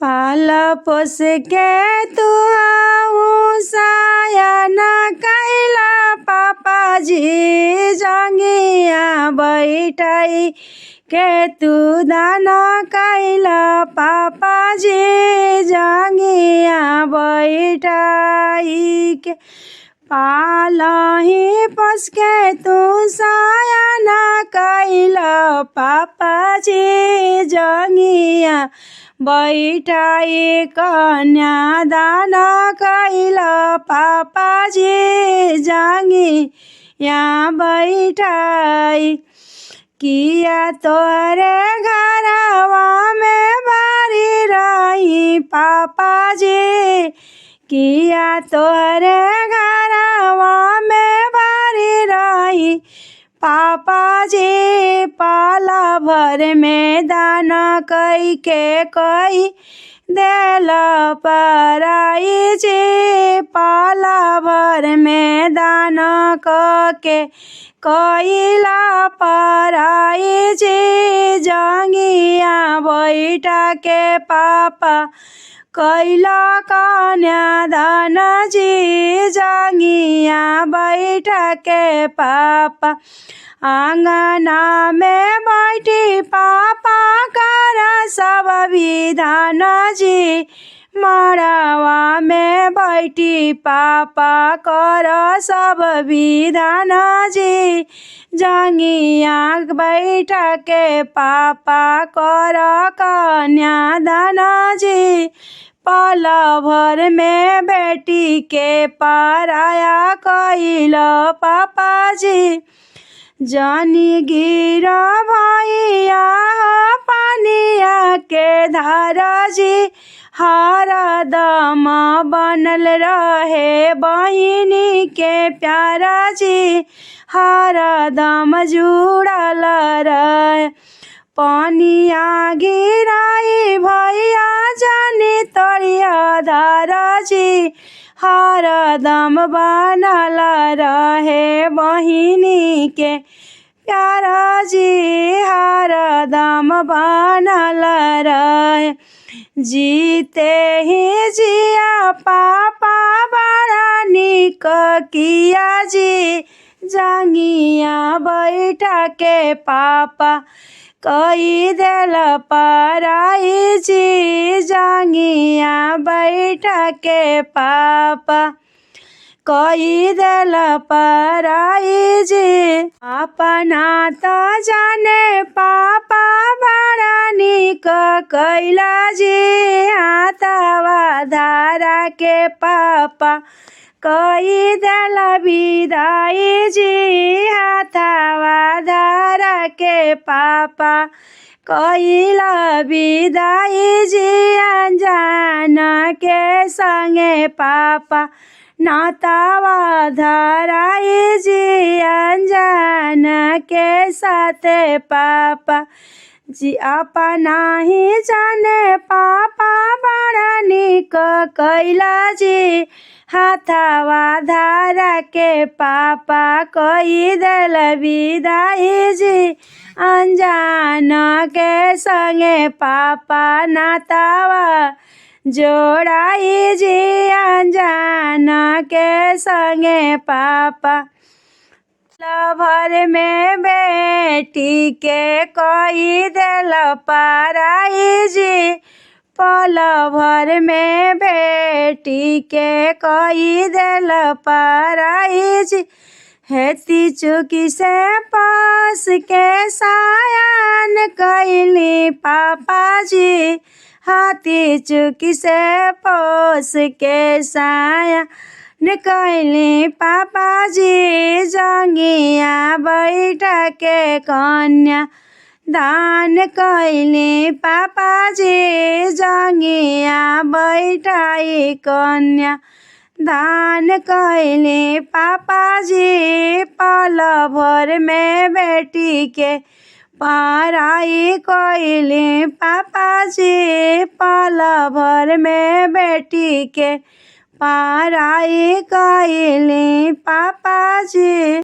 पाल पोस के तू सायन कैला पापाजी जंगिया बैठाई के तू दाना कैला पापाजी जंगिया बैठाई के पालही पोस के तू सायन कैला पापाजी जंगिया बैठाई कन्यादान कैला पापाजी जंगिया बैठाई किया तोरे घरवा में बारी रही पापाजी किया तोरे घरवा में बारी रही पापाजी पाला भर में दाना कई के कई देल पराई जी पाला भर में दाना के कईला पराई जी जंगिया बैठा के पापा कैला कन्यादान जी जंगिया बैठा के पापा आंगना में बैठी पापा कर सब विधान जी मड़वा में बैठी पापा कर सब विधान जी जंगिया बैठा के पापा कर कन्यादान जी पल भर में बेटी के पराया कैल पापाजी जानी गिर भैया पानिया के धारा जी हरा दम बनल रहे बहिनी के प्यारा जी हरा दम जुड़ल रहे पानिया गिराई भैया जानी तोड़िया धारा जी हरदम बनल रहे बहिनी के प्यारा जी हरदम बनल रहे जीते ही जिया पापा बड़ा निक किया जी जंगिया बैठा के पापा कई देल पराई जी जंगिया बैठा के पापा कई देल पराई जी अपना तो जाने पापा बड़ा निक कैला जी हाथवा धारा के पापा कई देल विदाई जी हाथवा धारा के पापा कैला विदाई जी अनजान के संगे पापा नातावा धराई जी अनजान के साथे पापा जी अपना ही जाने पापा बड़ा निक कैला जी हाथवा धारा के पापा कई देल विदाई जी अनजान के संगे पापा नातावा जोड़ाई जी अनजान के संगे पापा भर में बेटी के कई देल पराई जी पल भर में बेटी के कई देल पराई जी हेती चुकी से पास के सायन कैली पापा जी हाथी चुकी से पोस के सायन कैली पापा जी जंगिया बैठा के कन्या दान कैली पापा जी जंगिया बैठाई कन्या दान कैली पापा जी पल भर में बेटी के पराई कैली पापा जी पल भर में बेटी के पराई कैली पापा जी।